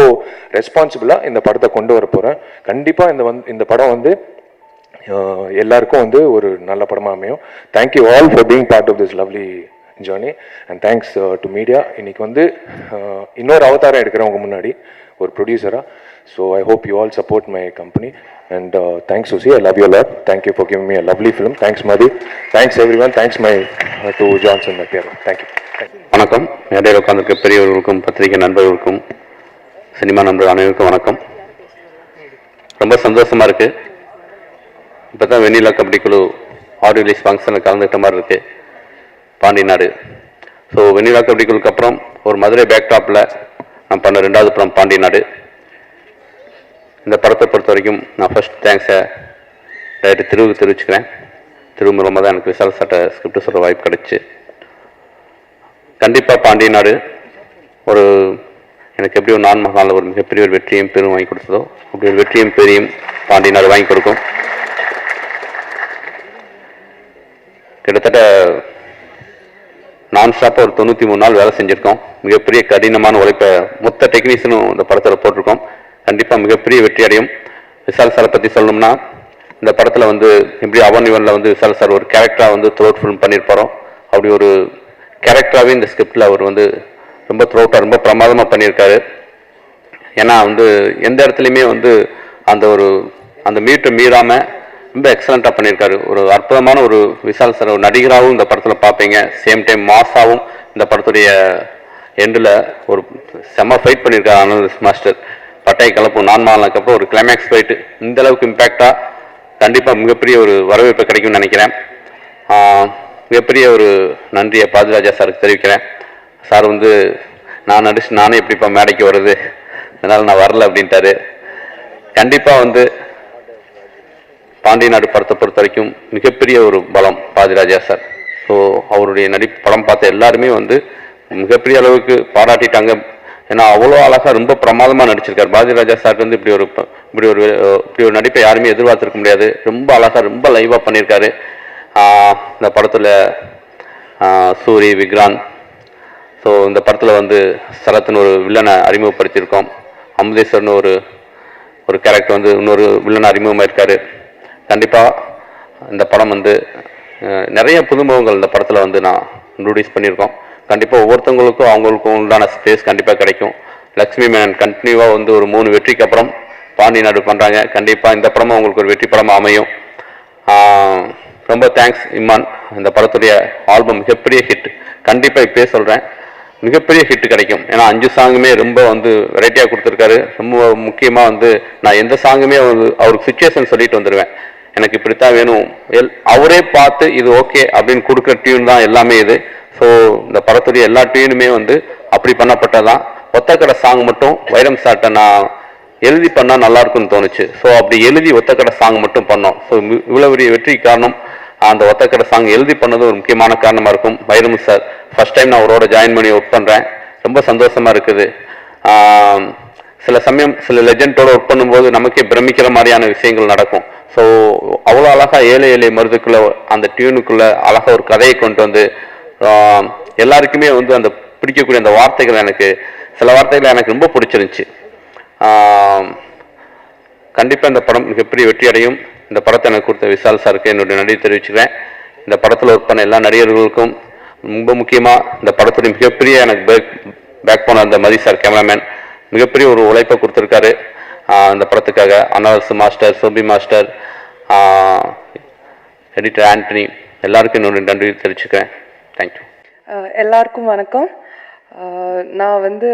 ரெஸ்பான்சிபிளாக இந்த படத்தை கொண்டு வர போகிறேன். கண்டிப்பாக இந்த படம் வந்து எல்லாருக்கும் வந்து ஒரு நல்ல படமாக அமையும். Thank you all for being part of this lovely journey and thanks to media. இன்னைக்கு வந்து இன்னொரு அவதாரம் எடுக்கிறவங்க முன்னாடி ஒரு ப்ரொடியூசராக. So I hope you all support my company and thanks Susi, I love you a lot. Thank you for giving me a lovely film. Thanks Madhi, thanks everyone, thanks my to Johnson my peer. Thank you.
வணக்கம். மேடையில் உட்கார்ந்திருக்க பெரியவர்களுக்கும் பத்திரிகை நண்பர்களுக்கும் cinema நண்பர்கள் அனைவருக்கும் வணக்கம். ரொம்ப சந்தோஷமா இருக்கு. இப்போ தான் வெண்ணிலா கபடி குழு ஆடியோ ரிலீஸ் ஃபங்க்ஷனில் கலந்துக்கிட்ட மாதிரி இருக்கு பாண்டி நாடு. ஸோ வெண்ணிலா கபடி குழுக்கு அப்புறம் ஒரு மதுரை பேக்டாப்பில் நான் பண்ண 2வது படம் பாண்டி நாடு. இந்த படத்தை பொறுத்த வரைக்கும் நான் ஃபர்ஸ்ட் தேங்க்ஸை டைரக்டர் திருவுக்கு தெரிவிச்சுக்கிறேன். திரு மூலமாக தான் எனக்கு விசால் சட்ட ஸ்கிரிப்ட் சொல்கிற வாய்ப்பு கிடைச்சி. கண்டிப்பாக பாண்டிய நாடு ஒரு எனக்கு எப்படி ஒரு 4 மாதங்களில் ஒரு மிகப்பெரிய ஒரு வெற்றியும் பெரும் வாங்கி கொடுத்ததோ அப்படி ஒரு வெற்றியும் பெரியும் பாண்டிய நாடு வாங்கி கொடுக்கும். கிட்டத்தட்ட நான் ஸ்டாப்பாக ஒரு 93 நாள் வேலை செஞ்சுருக்கோம். மிகப்பெரிய கடினமான உழைப்பை மொத்த டெக்னீஷியனும் இந்த படத்தில் போட்டிருக்கோம். கண்டிப்பாக மிகப்பெரிய வெற்றி அடையும். விசால் சாரை பற்றி சொல்லணும்னா இந்த படத்தில் வந்து எப்படி அவன் இவனில் வந்து விசால் சார் ஒரு கேரக்டராக வந்து த்ரோட் ஃபில்ம் பண்ணியிருப்பாரோ அப்படி ஒரு கேரக்டராகவே இந்த ஸ்கிரிப்டில் அவர் வந்து ரொம்ப த்ரோட்டாக ரொம்ப பிரமாதமாக பண்ணியிருக்காரு. ஏன்னா வந்து எந்த இடத்துலையுமே வந்து அந்த மீட்டை மீறாமல் ரொம்ப எக்ஸலண்ட்டாக பண்ணியிருக்காரு. ஒரு அற்புதமான ஒரு விஷால் சார் ஒரு நடிகராகவும் இந்த படத்தில் பார்ப்பீங்க. சேம் டைம் மாஸாகவும் இந்த படத்துடைய எண்டில் ஒரு செம்ம ஃபைட் பண்ணியிருக்காரு ஆனந்த் மாஸ்டர். பட்டை கலப்பும் நான்மாலுக்கு அப்புறம் ஒரு கிளைமேக்ஸ் ஃபைட்டு இந்த அளவுக்கு இம்பேக்டாக கண்டிப்பாக மிகப்பெரிய ஒரு வரவேற்பு கிடைக்கும்னு நினைக்கிறேன். மிகப்பெரிய ஒரு நன்றியை பாதிராஜா சாருக்கு தெரிவிக்கிறேன். சார் வந்து நான் நடிச்சு நானே எப்படிப்பா மேடைக்கு வருது, அதனால் நான் வரல அப்படின்ட்டாரு. கண்டிப்பாக வந்து பாண்டிய நாடு படத்தை பொறுத்த வரைக்கும் மிகப்பெரிய ஒரு பலம் பாதிராஜா சார். ஸோ அவருடைய படம் பார்த்த எல்லாருமே வந்து மிகப்பெரிய அளவுக்கு பாராட்டிட்டாங்க. ஏன்னா அவ்வளோ அழகாக ரொம்ப பிரமாதமாக நடிச்சிருக்காரு. பாதிராஜா சார் வந்து இப்படி ஒரு நடிப்பை யாருமே எதிர்பார்த்துருக்க முடியாது. ரொம்ப அழகாக ரொம்ப லைவாக பண்ணியிருக்காரு. இந்த படத்தில் சூரி விக்ரான். ஸோ இந்த படத்தில் வந்து சரத்னு ஒரு வில்லனை அறிமுகப்படுத்தியிருக்கோம். அமுதேஸ்வரன் ஒரு கேரக்டர் வந்து இன்னொரு வில்லனை அறிமுகமாக இருக்காரு. கண்டிப்பாக இந்த படம் வந்து நிறைய புதுமுகங்கள் இந்த படத்தில் வந்து நான் இன்ட்ரோடியூஸ் பண்ணியிருக்கோம். கண்டிப்பாக ஒவ்வொருத்தவங்களுக்கும் அவங்களுக்கும் உண்டான ஸ்பேஸ் கண்டிப்பாக கிடைக்கும். லக்ஷ்மி மேனன் கண்டினியூவாக வந்து ஒரு 3 வெற்றிக்கு அப்புறம் பாண்டிய நாடு பண்ணுறாங்க. கண்டிப்பாக இந்த படமும் அவங்களுக்கு ஒரு வெற்றி படமாக அமையும். ரொம்ப தேங்க்ஸ் இம்மான். இந்த படத்துடைய ஆல்பம் மிகப்பெரிய ஹிட். கண்டிப்பாக இப்போயே சொல்கிறேன், மிகப்பெரிய ஹிட் கிடைக்கும். ஏன்னா 5 சாங்குமே ரொம்ப வந்து வெரைட்டியாக கொடுத்துருக்காரு. ரொம்ப முக்கியமாக வந்து நான் எந்த சாங்குமே வந்து அவருக்கு சுச்சுவேஷன் சொல்லிட்டு வந்துடுவேன். எனக்கு இப்படித்தான் வேணும், அவரே பார்த்து இது ஓகே அப்படின்னு கொடுக்குற டியூன் தான் எல்லாமே இது. ஸோ இந்த படத்துடைய எல்லா டியூனுமே வந்து அப்படி பண்ணப்பட்டதான். ஒத்தக்கடை சாங் மட்டும் வைரம் சார்ட்ட நான் எழுதி பண்ணால் நல்லா இருக்கும்னு தோணுச்சு. ஸோ அப்படி எழுதி ஒத்தக்கடை சாங் மட்டும் பண்ணோம். ஸோ இவ்வளோ பெரிய வெற்றி காரணம் அந்த ஒத்தக்கடை சாங் எழுதி பண்ணது ஒரு முக்கியமான காரணமாக இருக்கும். வைரம் சார் ஃபர்ஸ்ட் டைம் நான் அவரோட ஜாயின் பண்ணி ஒர்க் பண்ணுறேன். ரொம்ப சந்தோஷமாக இருக்குது. சில சமயம் சில லெஜெண்டோட ஒர்க் பண்ணும்போது நமக்கே பிரமிக்கிற மாதிரியான விஷயங்கள் நடக்கும். ஸோ அவ்வளோ அழகாக ஏழை மருதுக்குள்ளே அந்த டியூனுக்குள்ளே அழகாக ஒரு கதையை கொண்டு வந்து எல்லாருக்குமே வந்து அந்த பிடிக்கக்கூடிய அந்த வார்த்தைகள் சில வார்த்தைகள் எனக்கு ரொம்ப பிடிச்சிருந்துச்சு. கண்டிப்பாக இந்த படம் மிகப்பெரிய வெற்றி அடையும். இந்த படத்தை எனக்கு கொடுத்த விஷால் சாருக்கு என்னுடைய நன்றி தெரிவிச்சுக்கிறேன். இந்த படத்தில் ஒர்க் பண்ண எல்லா நடிகர்களுக்கும் ரொம்ப முக்கியமாக இந்த படத்துடைய மிகப்பெரிய எனக்கு பேக் போன அந்த மதி சார் கேமராமேன் மிகப்பெரிய ஒரு உழைப்பை கொடுத்துருக்காரு இந்த படத்துக்காக. அனாவஸ் மாஸ்டர், சோபி மாஸ்டர், எடிட்டர் ஆண்டனி, எல்லாருக்கும் என்னுடைய நன்றி தெரிவிச்சுக்கிறேன். தேங்க்யூ.
எல்லாருக்கும் வணக்கம். நான் வந்து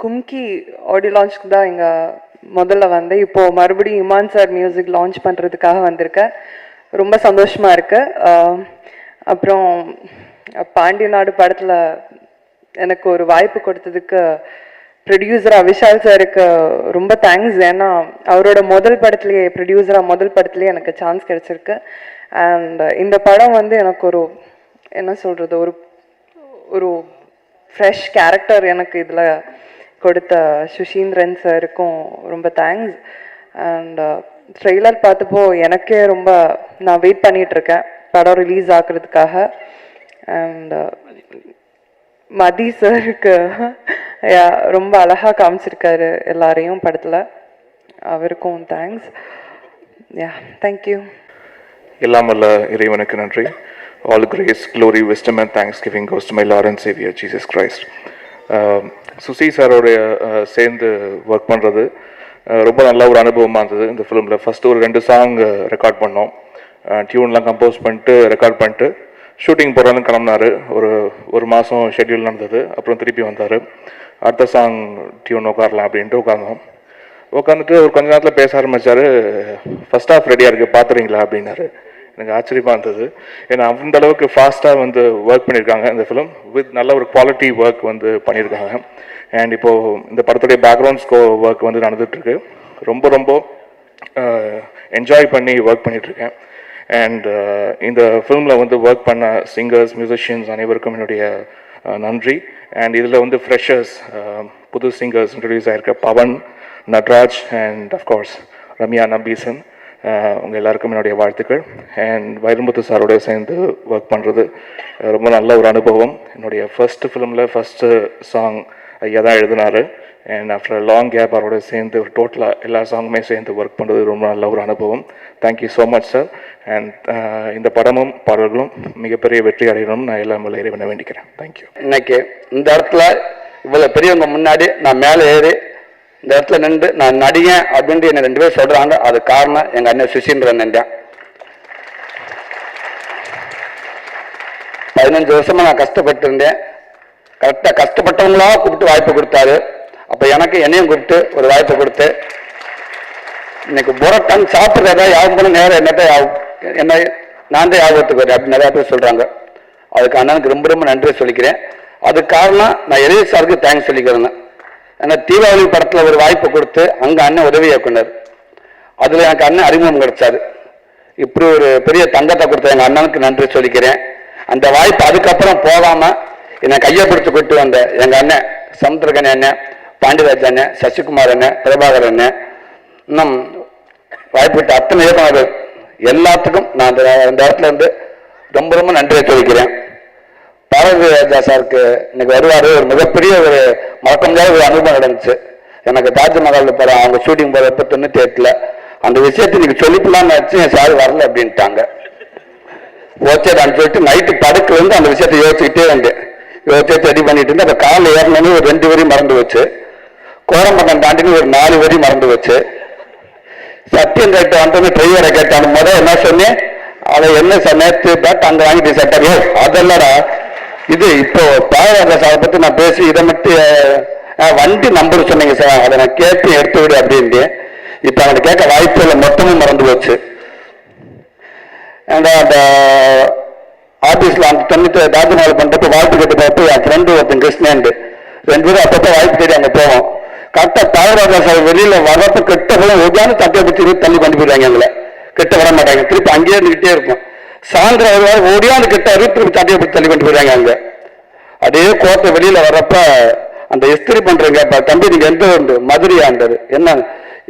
கும்கி ஆடியோ லான்ச்சுக்கு தான் இங்கே முதல்ல வந்தேன். இப்போது மறுபடியும் இமான் சார் மியூசிக் லான்ச் பண்ணுறதுக்காக வந்திருக்கேன். ரொம்ப சந்தோஷமாக இருக்குது. அப்புறம் பாண்டிய நாடு படத்தில் எனக்கு ஒரு வாய்ப்பு கொடுத்ததுக்கு ப்ரொடியூசராக விஷால் சாருக்கு ரொம்ப தேங்க்ஸ். ஏன்னா அவரோட முதல் படத்துலேயே எனக்கு சான்ஸ் கிடச்சிருக்கு. அண்ட் இந்த படம் வந்து எனக்கு என்ன சொல்கிறது, ஒரு ஃப்ரெஷ் கேரக்டர் எனக்கு இதில் கொடுத்த சுஷீந்திரன் சாருக்கும் ரொம்ப தேங்க்ஸ். அண்ட் ட்ரெய்லர் பார்த்தப்போ எனக்கே நான் வெயிட் பண்ணிகிட்ருக்கேன் படம் ரிலீஸ் ஆகிறதுக்காக. அண்ட் மதி சாருக்கு ரொம்ப அழகாக காமிச்சிருக்காரு எல்லாரையும் படத்தில். அவருக்கும் தேங்க்ஸ். தேங்க்யூ.
எல்லாம் வல்ல இறைவனுக்கு நன்றி. All grace, glory, wisdom and thanksgiving goes to my Lord and Savior Jesus Christ. Susi சாரோடைய சேர்ந்து ஒர்க் பண்ணுறது ரொம்ப நல்ல ஒரு அனுபவமாக இருந்தது. இந்த ஃபிலிமில் ஃபஸ்ட்டு ஒரு 2 சாங் ரெக்கார்ட் பண்ணோம். டியூன்லாம் கம்போஸ் பண்ணிட்டு ரெக்கார்ட் பண்ணிட்டு ஷூட்டிங் போகிறான்னு கிளம்புனார். ஒரு மாதம் ஷெட்யூல் நடந்தது. அப்புறம் திருப்பி வந்தார். அடுத்த சாங் டியூன் உட்காரலாம் அப்படின்ட்டு உட்காந்துட்டு ஒரு கொஞ்ச நேரத்தில் பேச ஆரம்பித்தார். ஃபஸ்ட் ஹாஃப் ரெடியாக இருக்குது பார்த்துறீங்களா அப்படின்னாரு. எனக்கு ஆச்சரியமாக இருந்தது. ஏன்னா அந்த அளவுக்கு ஃபாஸ்ட்டாக வந்து ஒர்க் பண்ணியிருக்காங்க இந்த ஃபிலிம். வித் நல்ல ஒரு குவாலிட்டி ஒர்க் வந்து பண்ணியிருக்காங்க. அண்ட் இப்போது இந்த படத்துடைய பேக்ரவுண்ட் ஸ்கோர் ஒர்க் வந்து நடந்துகிட்ருக்கு. ரொம்ப என்ஜாய் பண்ணி ஒர்க் பண்ணிகிட்ருக்கேன். அண்ட் இந்த ஃபிலிமில் வந்து ஒர்க் பண்ண சிங்கர்ஸ், மியூசிஷியன்ஸ் அனைவருக்கும் என்னுடைய நன்றி. அண்ட் இதில் வந்து ஃப்ரெஷர்ஸ், புது சிங்கர்ஸ் இன்ட்ரடியூஸ் ஆகிருக்க பவன், நட்ராஜ் அண்ட் அஃப்கோர்ஸ் ரம்யா நம்பீசன், உங்கள் எல்லாருக்கும் என்னுடைய வாழ்த்துக்கள். அண்ட் வைரமுத்து சாரோட சேர்ந்து ஒர்க் பண்ணுறது ரொம்ப நல்ல ஒரு அனுபவம். என்னுடைய ஃபர்ஸ்ட் ஃபிலிமில் ஃபஸ்ட்டு சாங் ஐயா தான் எழுதினார். அண்ட் ஆஃப்டர் லாங் கேப் அவரோட சேர்ந்து டோட்டலாக எல்லா சாங்குமே சேர்ந்து ஒர்க் பண்ணுறது ரொம்ப நல்ல ஒரு அனுபவம். Thank you so much sir. And இந்த படமும் பாடல்களும் மிகப்பெரிய வெற்றி அடையணும்னு நான் எல்லாம் இறைவனை வேண்டிக்கிறேன். தேங்க்யூ.
இன்னைக்கு இந்த இடத்துல இவ்வளோ பெரியவங்க முன்னாடி நான் மேலே ஏறி இந்த இடத்துல நின்று நான் நடிகன் அப்படின்ட்டு என்னை 2 பேர் சொல்கிறாங்க. அது காரணம் எங்கள் அண்ணன் சுசீந்திர அண்ணன் தான். 15 வருஷமாக நான் கஷ்டப்பட்டு இருந்தேன். கரெக்டாக கஷ்டப்பட்டவங்களா கூப்பிட்டு வாய்ப்பு கொடுத்தாரு. அப்போ எனக்கு என்னையும் கூப்பிட்டு ஒரு வாய்ப்பு கொடுத்து இன்னைக்கு புரோட்டான் சாப்பிட்றதா யாரும் போன நேரம் என்ன நான் தான் யாபத்துக்கு வரேன் அப்படின்னு நிறையா பேர் சொல்கிறாங்க. அதுக்கு அண்ணனுக்கு ரொம்ப ரொம்ப நன்றி சொல்லிக்கிறேன். அதுக்கு காரணம் நான் எளிய சாருக்கு தேங்க்ஸ் சொல்லிக்கிறேன். ஏன்னா தீபாவளி படத்தில் ஒரு வாய்ப்பு கொடுத்து அங்கே அண்ணன் உதவி இயக்குனர், அதில் எனக்கு அண்ணன் அறிமுகம் கிடைச்சாரு. இப்படி ஒரு பெரிய தங்கத்தை கொடுத்த எங்கள் அண்ணனுக்கு நன்றி சொல்லிக்கிறேன். அந்த வாய்ப்பு அதுக்கப்புறம் போகாமல் என்னை கையை பிடிச்சி கொண்டு வந்த எங்கள் அண்ணன் சமுத்திரகன் அண்ணன், பாண்டியராஜ் அண்ணன், சசிகுமார் அண்ணன், பிரபாகர் அண்ணன், இன்னும் வாய்ப்பு விட்ட அத்தனை இயக்குநர்கள் எல்லாத்துக்கும் நான் அந்த இடத்துல இருந்து ரொம்ப ரொம்ப நன்றியை தெரிவிக்கிறேன். பாரதி ராஜா சாருக்கு இன்னைக்கு வருவார். ஒரு மிகப்பெரிய ஒரு மறக்க முடியாத ஒரு அனுபவம் நடந்துச்சு எனக்கு. தாஜ்மஹால் படம் அவங்க ஷூட்டிங் போகிறப்ப 98 அந்த விஷயத்தை இன்னைக்கு சொல்லிக்கலாம்னு வச்சு என் சார் வரல அப்படின்ட்டாங்க. ஓச்சேடான்னு சொல்லிட்டு நைட்டு படுக்க வந்து அந்த விஷயத்தை யோசிச்சுக்கிட்டே வந்தேன். யோசிச்சு ரெடி பண்ணிட்டு இருந்து அந்த காலில் ஏறணும்னு ஒரு 2 வரி மறந்து வச்சு, கோரம்பக்கம் தாண்டின்னு ஒரு 4 வரி மறந்து வச்சு, சத்தியம் கேட்டு வந்து டிரைவரை கேட்டான். முதல் என்ன சொன்னேன், அதை என்ன நேற்று பேட் அங்கே வாங்கிட்டு சட்டோ அதெல்லாடா இது. இப்போ பாரத சாரை பற்றி நான் பேசி இதை மட்டும் வண்டி நம்பர் சொன்னீங்க சார், அதை நான் கேட்டு எடுத்து விடு அப்படின்ட்டு. இப்போ அவனை கேட்க வாய்ப்பு இல்லை, மொத்தமும் மறந்து போச்சு. அந்த ஆஃபீஸில் அந்த தாஜ்மஹால் பண்ணுறப்ப வாழ்த்து கேட்டு பார்த்து என் ஃப்ரெண்டு ஒருத்தன் கிருஷ்ணன் 2 பேரும் அப்பப்போ வாய்ப்பு தேடி அங்கே போவோம். கரெக்டாக பாரத சார் வெளியில் வரப்போ கிட்ட கூட ஒவ்வொரு தட்டியை பற்றி தள்ளி கொண்டு போயிடுவாங்க. எங்களை கிட்ட வர மாட்டாங்க, திருப்பி அங்கேயே இருந்துகிட்டே இருக்கும். சாயந்தரம் வருவார், ஓடியாந்து கிட்ட திருப்பி தட்டியை பற்றி தள்ளி கொண்டு போயிடுவாங்க. அங்கே அதே கோட்டை வெளியில் வர்றப்ப அந்த இஸ்திரி பண்ணுறீங்க தம்பி நீங்கள் எந்த உண்டு மதுரையாண்டாரு, என்ன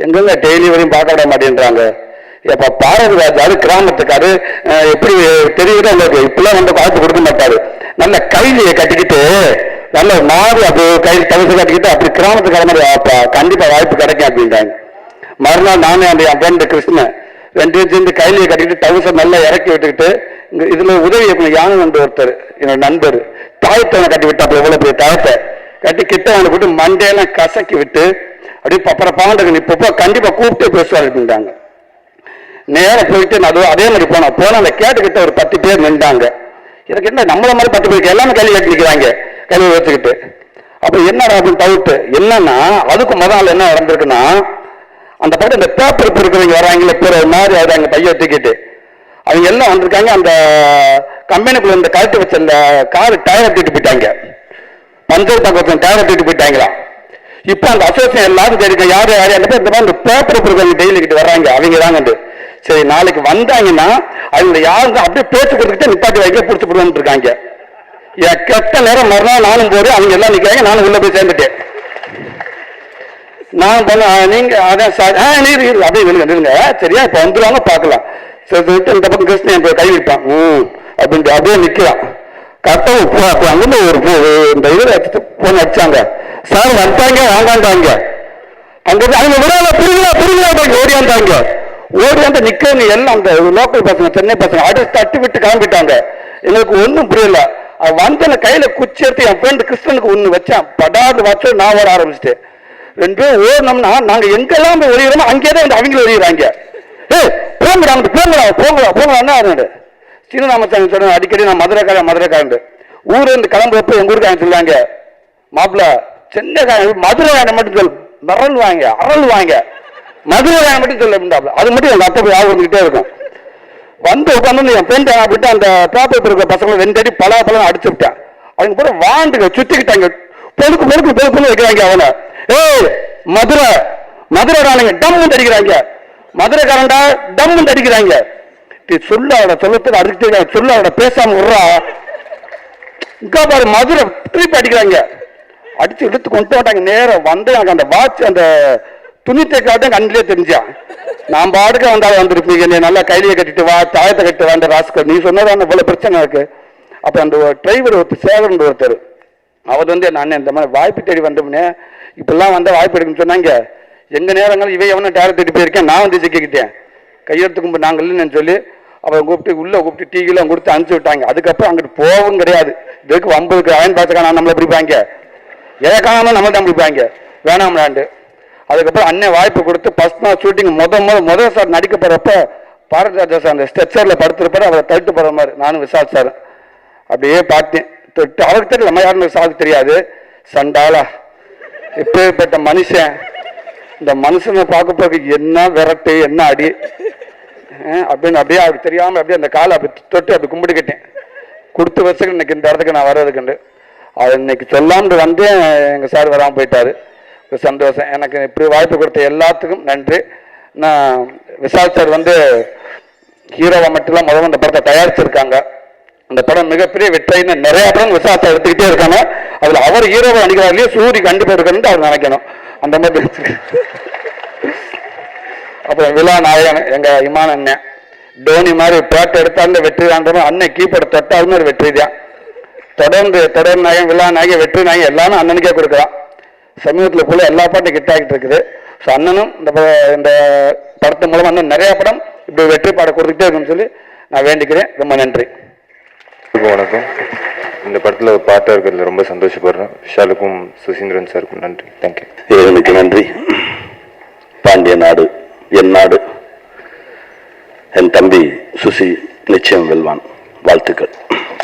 எங்கெங்க டெய்லி வரையும் பார்க்க விட மாட்டேன்றாங்க. இப்போ பாரதி ராஜா கிராமத்துக்காரு எப்படி தெரியுதோ உங்களுக்கு, இப்பெல்லாம் வந்து வாய்ப்பு கொடுக்க மாட்டாரு. நல்ல கைலியை கட்டிக்கிட்டு நல்ல மாறி அப்படி கையில் தவிசு கட்டிக்கிட்டு அப்படி கிராமத்துக்கார மாதிரி கண்டிப்பாக வாய்ப்பு கிடைக்கும் அப்படின்றாங்க. மறுநாள் நானே அந்த என் ஃப்ரெண்டு கிருஷ்ணன் 2 பேரும் சேர்ந்து கைலியை கட்டிக்கிட்டு தவிசை நல்லா இறக்கி விட்டுக்கிட்டு இங்கே இதில் உதவி யானை வந்து ஒருத்தர் என்னோட நண்பர் தாயத்தை கட்டி விட்டு அப்போ எவ்வளோ பெரிய தாயத்தை கட்டி கிட்ட அவனை விட்டு மண்டையெல்லாம் கசக்கி விட்டு அப்படியே அப்புறம் பாண்டுக்கு இப்போ கண்டிப்பாக கூப்பிட்டு பேசுவார் அப்படின்றாங்க. நேரம் போயிட்டு நான் அதே மாதிரி போனோம் அந்த கேட்டுக்கிட்ட ஒரு 10 பேர் நின்றாங்க. எனக்கு என்ன நம்மள மாதிரி 10 பேருக்கு எல்லாமே கையில் கட்டி நிற்கிறாங்க கையில் வச்சுக்கிட்டு. அப்போ என்னடா அப்படின்னு தவிர்த்து என்னன்னா அதுக்கு முதல்ல என்ன நடந்திருக்குன்னா அந்த பக்கம் இந்த பேப்பர் இருக்கிறவங்க வராங்களே பேர் ஒரு மாதிரி ஆகுறாங்க பைய தூக்கிட்டு அவங்க எல்லாம் வந்திருக்காங்க. அந்த கம்பெனிக்குள்ள இந்த கழட்டு வச்ச அந்த கார் டயரை தூக்கிட்டு போயிட்டாங்க. பஞ்சர் பக்கம் டயரை தூக்கிட்டு போயிட்டாங்களா. இப்போ அந்த அசோசியேஷன் எல்லாரும் தெரியும் யார் யார் அந்த இந்த மாதிரி இந்த பேப்பர் இருக்கிறவங்க டெய்லி கிட்ட வர்றாங்க. அவங்க தாங்க சரி நாளைக்கு வந்தாங்கன்னா அவங்க யாரும் அப்படியே பேச்சு கொடுத்துக்கிட்டே நிப்பாட்டி வைக்க பிடிச்சி போடுவான்னு இருக்காங்க. என் கெட்ட நேரம் மறுநாள் நானும் போது அவங்க எல்லாம் நிற்கிறாங்க. நானும் உள்ள போய் சேர்ந்துட்டேன். நான் பண்ண நீங்க அதான் சார் நீர் அப்படியே நில்லுங்க சரியா இப்போ வந்துடுவாங்க பார்க்கலாம். சரி இந்த பக்கம் கிருஷ்ணன் கை விட்டான் அப்படின்ட்டு அப்படியே நிற்கிறான். கரெக்டாக அங்கிருந்து ஒரு இந்த இதில் எடுத்துட்டு போன் அடிச்சாங்க. சார் வந்துட்டாங்க வாங்காண்டாங்க. அங்கே அவங்க விடாத புரியுதா ஓடியாந்தாங்க. ஓடியாந்து நிற்க எல்லாம் அந்த லோக்கல் பசங்க சென்னை பசங்க அடுத்து தட்டி விட்டு கிளம்பிட்டாங்க. எங்களுக்கு ஒன்றும் புரியல. வந்து கையில குச்சி எடுத்து என் ஃப்ரெண்டு கிருஷ்ணனுக்கு ஒன்று வச்சேன். படாது வச்சு நான் ஓட ஆரம்பிச்சிட்டேன். 2 பேரும் ஓடணும்னா நாங்க எங்கெல்லாம் போய் ஒழிகிறோமோ அங்கேயே தான் அவங்களும் ஒழிகிறாங்க. போங்கடா சீனராமசாமி சொன்ன அடிக்கடி நான் மதுரைக்காரன் ஊர்ல இருந்து கிளம்புறப்ப எங்க ஊருக்கு சொல்லுவாங்க மாப்பிள்ள சென்னைக்காரன் மதுரைக்காரன் மட்டும் சொல் அரள் வாங்க மதுரைக்காரன் மட்டும் சொல்ல அது மட்டும் எங்க அத்தை போய் வந்துகிட்டே இருக்கும். வந்து உட்காந்து என் ஃப்ரெண்ட் அப்படின்ட்டு அந்த பேப்பர் இருக்கிற பசங்களை 2 அடி பல அடிச்சு விட்டேன். அவங்க கூட வாண்டுங்க சுத்திக்கிட்டாங்க. பொழுக்கு வைக்கிறாங்க. அவனை மதுரை ராணுங்க டம்மு அடிக்கிறாங்க. மதுரைக்காரன்டா டம்மு அடிக்கிறாங்க. சொல்ல அவட சொல்லத்துக்கு அடிச்சுட்டு சொல்ல அவட பேசாம விடுறா இங்க பாரு மதுரை திருப்பி அடிக்கிறாங்க. அடிச்சு இழுத்து கொண்டு வந்தாங்க. நேரம் வந்து எனக்கு அந்த வாட்ச் அந்த துணி தைக்காட்டும் கண்ணிலே தெரிஞ்சான். நான் பாடுக்க வந்தாலும் வந்திருப்பீங்க நீ நல்லா கையிலேயே கட்டிட்டு வா தாயத்தை கட்டு வாண்ட ராஸ்கர் நீ சொன்னதான் இவ்வளவு பிரச்சனை இருக்கு. அப்ப அந்த டிரைவர் ஒருத்தர் சேகரன் ஒருத்தர் அவர் வந்து நான் இந்த மாதிரி வாய்ப்பு தேடி வந்தோம்னே இப்பெல்லாம் வந்தால் வாய்ப்பு எடுக்குன்னு சொன்னாங்க. எங்க நேரங்கள் இவை எவனும் டேரக்ட் தேடி போயிருக்கேன். நான் வந்து சிக்கிக்கிட்டேன். கையெழுத்து கும்பு நாங்கள் இல்லைன்னு சொல்லி அவரை கூப்பிட்டு உள்ள கூப்பிட்டு டீலாம் கொடுத்து அனுப்பிச்சு விட்டாங்க. அதுக்கப்புறம் அங்கிட்டு போகவும் கிடையாது. இதுக்கு 50க்கு அயன் பாசக்கா நான் நம்மளை பிடிப்பாங்க. எதை காணாமல் நம்மள்ட்ட பிடிப்பாங்க வேணாம்லாண்டு. அதுக்கப்புறம் அண்ணன் வாய்ப்பு கொடுத்து ஃபர்ஸ்ட் நாள் ஷூட்டிங் முதல் சார் நடிக்க போகிறப்ப பாரதிராஜா சார் அந்த ஸ்ட்ரெச்சரில் படுத்துருப்பாரு, அவரை தள்ளிட்டு போகிற மாதிரி நானும் விசால் சார் அப்படியே பார்த்தேன். தொட்டு அவருக்கு தெரியல, நம்ம யாருன்னு விசாலுக்கு தெரியாது. சண்டாளா இப்பேற்பட்ட மனுஷன், இந்த மனுஷனை பார்க்க பார்க்க என்ன விரட்டு என்ன அடி அப்படின்னு அப்படியே அவருக்கு தெரியாமல் அப்படியே அந்த காலை அப்படி தொட்டு அப்படி கும்பிட்டுக்கிட்டேன். கொடுத்து வச்சுக்கு இன்னைக்கு இந்த இடத்துக்கு நான் வர்றதுக்குண்டு அது இன்னைக்கு சொல்லாமல் வந்து எங்கள் சார் வராமல் போயிட்டாரு. சந்தோஷம். எனக்கு இப்படி வாய்ப்பு கொடுத்த எல்லாத்துக்கும் நன்றி. நான் விசால் சார் வந்து ஹீரோவை மட்டும் முதல்ல இந்த படத்தை தயாரிச்சிருக்காங்க. அந்த படம் மிகப்பெரிய வெற்றின்னு நிறைய படம் விசால் சார் எடுத்துக்கிட்டே இருக்காங்க. அதில் அவர் ஹீரோவை நடிக்கிறார்களே சூரி கண்டிப்பாக இருக்கணும்னு அவர் நினைக்கணும். அந்த மாதிரி அப்புறம் விழா நாயகன் எங்கள் இமான் அண்ணன் டோனி மாதிரி பேட்டை எடுத்தாலும் வெற்றி தான். அண்ணன் கீப்போட தொட்டாலும் ஒரு வெற்றி தான். தொடர் நாயகன் விழா நாயகன் வெற்றி நாயகன் எல்லாமே அண்ணனுக்கே கொடுக்குறான். சமீபத்தில் போல எல்லா பாட்டும் கிட்ட ஆகிட்டு இருக்குது. ஸோ அண்ணனும் இந்த படத்து மூலம் அண்ணன் நிறைய படம் இப்படி வெற்றி பாட கொடுத்துக்கிட்டே இருக்குன்னு சொல்லி நான் வேண்டிக்கிறேன். ரொம்ப நன்றி.
வணக்கம். இந்த படத்தில் பாட்டாக இருக்கிறதுல ரொம்ப சந்தோஷப்படுறேன். விஷாலுக்கும் சுசீந்திரன் சாருக்கும் நன்றி. தேங்க்யூ.
இறைவனுக்கு நன்றி. பாண்டிய நாடு என் நாடு. என் தம்பி சுசி நிச்சயம் வெல்வான். வாழ்த்துக்கள்.